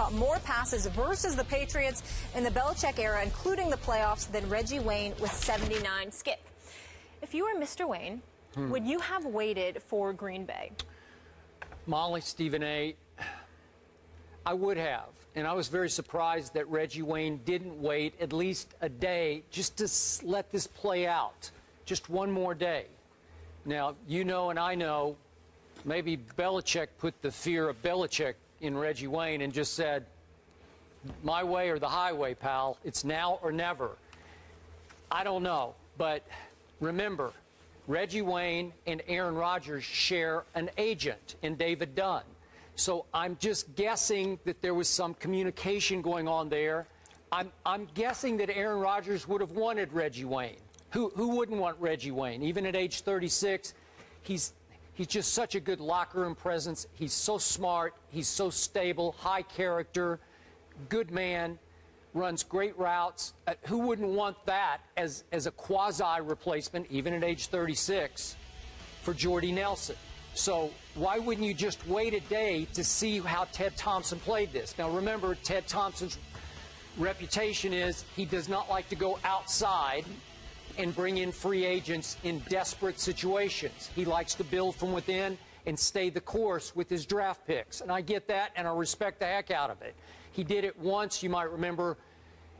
caught more passes versus the Patriots in the Belichick era, including the playoffs, than Reggie Wayne with 79. Skip, if you were Mr. Wayne, would you have waited for Green Bay? Molly, Stephen A., I would have. And I was very surprised that Reggie Wayne didn't wait at least a day just to let this play out. Just one more day. Now, you know and I know, maybe Belichick put the fear of Belichick in Reggie Wayne and just said, my way or the highway, pal. It's now or never. I don't know. But remember, Reggie Wayne and Aaron Rodgers share an agent in David Dunn. So I'm just guessing that there was some communication going on there. I'm guessing that Aaron Rodgers would have wanted Reggie Wayne. Who wouldn't want Reggie Wayne? Even at age 36, he's just such a good locker room presence. He's so smart. He's so stable, high character, good man, runs great routes. Who wouldn't want that as a quasi-replacement, even at age 36, for Jordy Nelson? So why wouldn't you just wait a day to see how Ted Thompson played this? Now, remember, Ted Thompson's reputation is he does not like to go outside and bring in free agents in desperate situations. He likes to build from within and stay the course with his draft picks. And I get that, and I respect the heck out of it. He did it once, you might remember,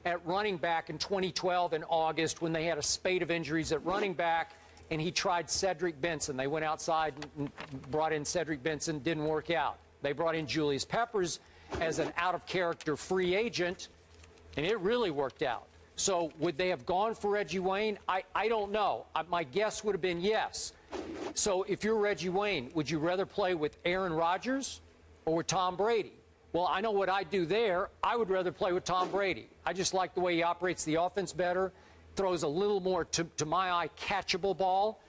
at running back in 2012 in August when they had a spate of injuries at running back, and he tried Cedric Benson. They went outside and brought in Cedric Benson. Didn't work out. They brought in Julius Peppers as an out-of-character free agent, and it really worked out. So would they have gone for Reggie Wayne? I don't know. My guess would have been yes. So if you're Reggie Wayne, would you rather play with Aaron Rodgers or with Tom Brady? Well, I know what I'd do there. I would rather play with Tom Brady. I just like the way he operates the offense better. Throws a little more, to my eye, catchable ball.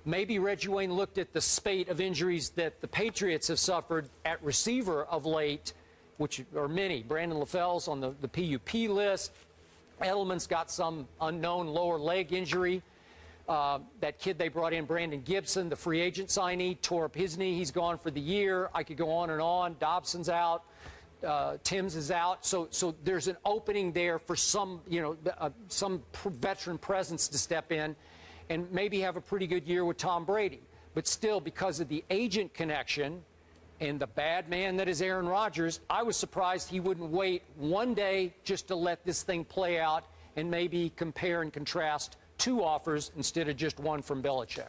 Maybe Reggie Wayne looked at the spate of injuries that the Patriots have suffered at receiver of late, which are many. Brandon LaFell's on the PUP list. Edelman's got some unknown lower leg injury. That kid they brought in, Brandon Gibson, the free agent signee, tore up his knee. He's gone for the year. I could go on and on. Dobson's out. Timms is out, so there's an opening there for some, some veteran presence to step in and maybe have a pretty good year with Tom Brady. But still, because of the agent connection and the bad man that is Aaron Rodgers, I was surprised he wouldn't wait one day just to let this thing play out and maybe compare and contrast two offers instead of just one from Belichick.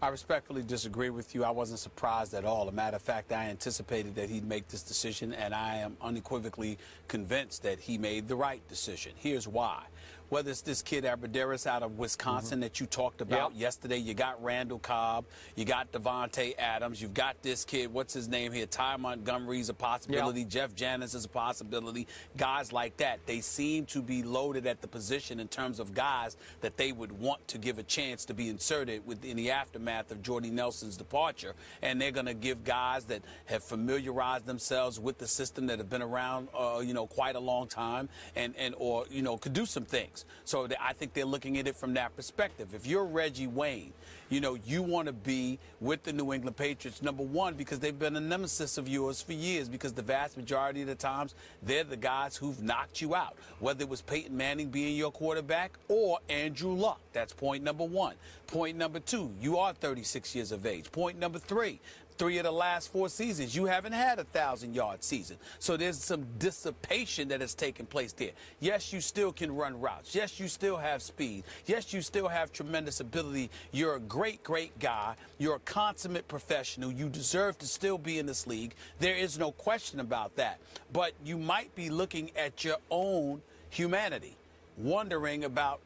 I respectfully disagree with you. I wasn't surprised at all. As a matter of fact, I anticipated that he'd make this decision, and I am unequivocally convinced that he made the right decision. Here's why. Whether it's this kid Abderderis out of Wisconsin that you talked about yesterday, you got Randall Cobb, you got Devontae Adams, you've got this kid, what's his name here, Ty Montgomery's a possibility, Jeff Janis is a possibility, guys like that. They seem to be loaded at the position in terms of guys that they would want to give a chance to be inserted in the aftermath of Jordy Nelson's departure. And they're going to give guys that have familiarized themselves with the system, that have been around, quite a long time, or could do some things. So I think they're looking at it from that perspective. If you're Reggie Wayne, you want to be with the New England Patriots, number one, because they've been a nemesis of yours for years, because the vast majority of the times, they're the guys who've knocked you out, whether it was Peyton Manning being your quarterback or Andrew Luck. That's point number one. Point number two, you are 36 years of age. Point number three, 3 of the last 4 seasons, you haven't had a 1,000-yard season. So there's some dissipation that has taken place there. Yes, you still can run routes. Yes, you still have speed. Yes, you still have tremendous ability. You're a great, great guy. You're a consummate professional. You deserve to still be in this league. There is no question about that. But you might be looking at your own humanity, wondering about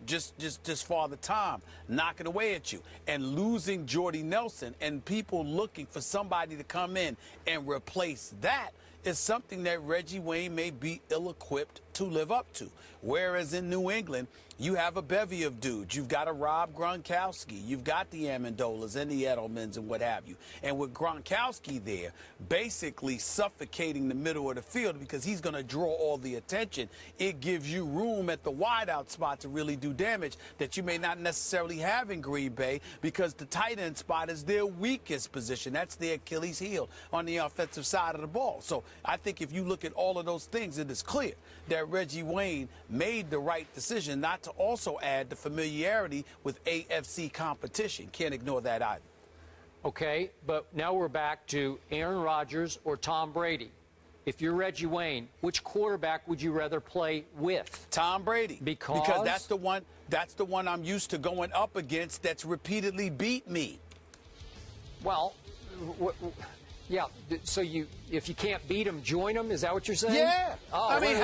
just Father Time knocking away at you and losing Jordy Nelson, and people looking for somebody to come in and replace that is something that Reggie Wayne may be ill-equipped to to live up to. Whereas in New England, you have a bevy of dudes. You've got a Rob Gronkowski. You've got the Amendolas and the Edelmans and what have you. And with Gronkowski there, basically suffocating the middle of the field because he's going to draw all the attention, it gives you room at the wideout spot to really do damage that you may not necessarily have in Green Bay because the tight end spot is their weakest position. That's their Achilles heel on the offensive side of the ball. So I think if you look at all of those things, it is clear that Reggie Wayne made the right decision not to also add the familiarity with AFC competition. Can't ignore that either. Okay, but now we're back to Aaron Rodgers or Tom Brady. If you're Reggie Wayne, which quarterback would you rather play with? Tom Brady. Because that's the one I'm used to going up against that's repeatedly beat me. Well, yeah, so if you can't beat him, join him? Is that what you're saying? Yeah. Oh, I mean,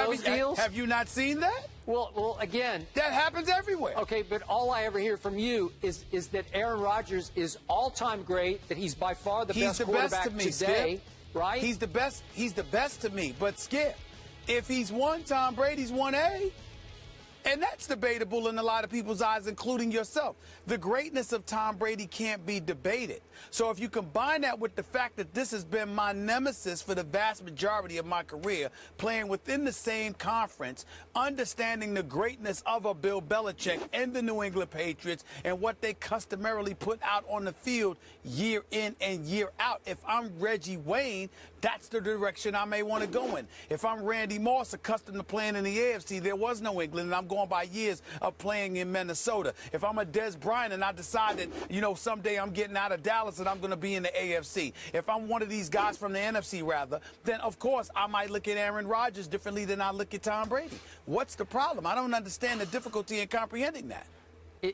have you not seen that? Well, again, that happens everywhere. Okay, but all I ever hear from you is that Aaron Rodgers is all-time great, that he's by far the best quarterback to me, today, Skip. right? He's the best. He's the best to me. But Skip, if he's one, Tom Brady's 1A. And that's debatable in a lot of people's eyes, including yourself. The greatness of Tom Brady can't be debated. So if you combine that with the fact that this has been my nemesis for the vast majority of my career, playing within the same conference, understanding the greatness of a Bill Belichick and the New England Patriots and what they customarily put out on the field year in and year out, if I'm Reggie Wayne, that's the direction I may want to go in. If I'm Randy Moss, accustomed to playing in the AFC, there was no England, and I'm going by years of playing in Minnesota. If I'm a Des Bryant and I decide that, someday I'm getting out of Dallas and I'm going to be in the AFC. If I'm one of these guys from the NFC, rather, then, of course, I might look at Aaron Rodgers differently than I look at Tom Brady. What's the problem? I don't understand the difficulty in comprehending that.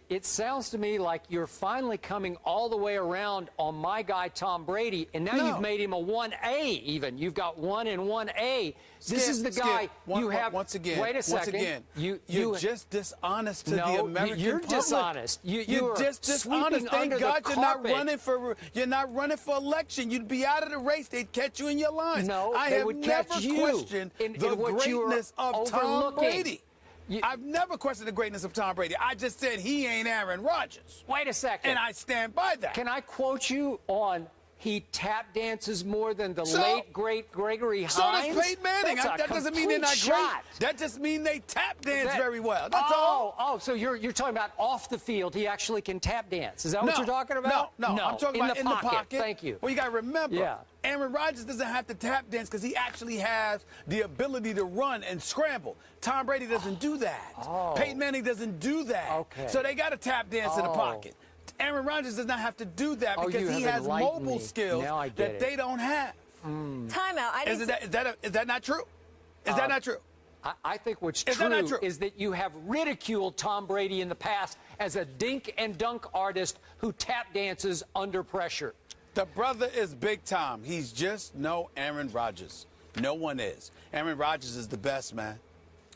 It sounds to me like you're finally coming all the way around on my guy, Tom Brady, and now you've made him a 1A even. You've got 1 and 1A. This is the guy you have. Once again, wait a second. Once again, you're just dishonest to the American you're public. Dishonest. You're just dishonest. Thank God you're not running for election. You'd be out of the race. They'd catch you in your lines. No, I they have would never catch you questioned the greatness of Tom Brady. I've never questioned the greatness of Tom Brady. I just said he ain't Aaron Rodgers. Wait a second. And I stand by that. Can I quote you on he tap dances more than the late, great Gregory Hines? So does Peyton Manning. That doesn't mean they're not great. That just means they tap dance very well. That's all. Oh, so you're talking about off the field, he actually can tap dance. Is that what you're talking about? No. I'm talking about in the pocket. Thank you. Well, you got to remember, Aaron Rodgers doesn't have to tap dance because he actually has the ability to run and scramble. Tom Brady doesn't do that. Peyton Manning doesn't do that. Okay. So they got to tap dance in the pocket. Aaron Rodgers does not have to do that because he has mobile skills that they don't have. Timeout. Is that not true? Is that not true? I think what's true is that you have ridiculed Tom Brady in the past as a dink and dunk artist who tap dances under pressure. The brother is big time. He's just no Aaron Rodgers. No one is. Aaron Rodgers is the best, man.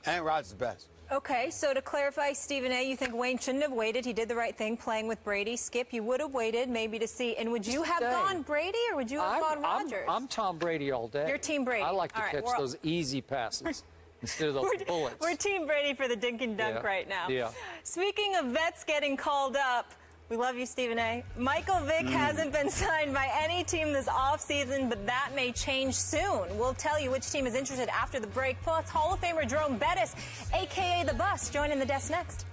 Aaron Rodgers is the best. Okay, so to clarify, Stephen A., you think Wayne shouldn't have waited. He did the right thing playing with Brady. Skip, you would have waited maybe to see. And would you have gone Brady or would you have gone Rodgers? I'm Tom Brady all day. You're Team Brady. I like to catch those easy passes instead of those bullets. We're Team Brady for the dink and dunk right now. Yeah. Speaking of vets getting called up, we love you, Stephen A. Michael Vick hasn't been signed by any team this offseason, but that may change soon. We'll tell you which team is interested after the break. Plus, Hall of Famer Jerome Bettis, a.k.a. The Bus, joining the desk next.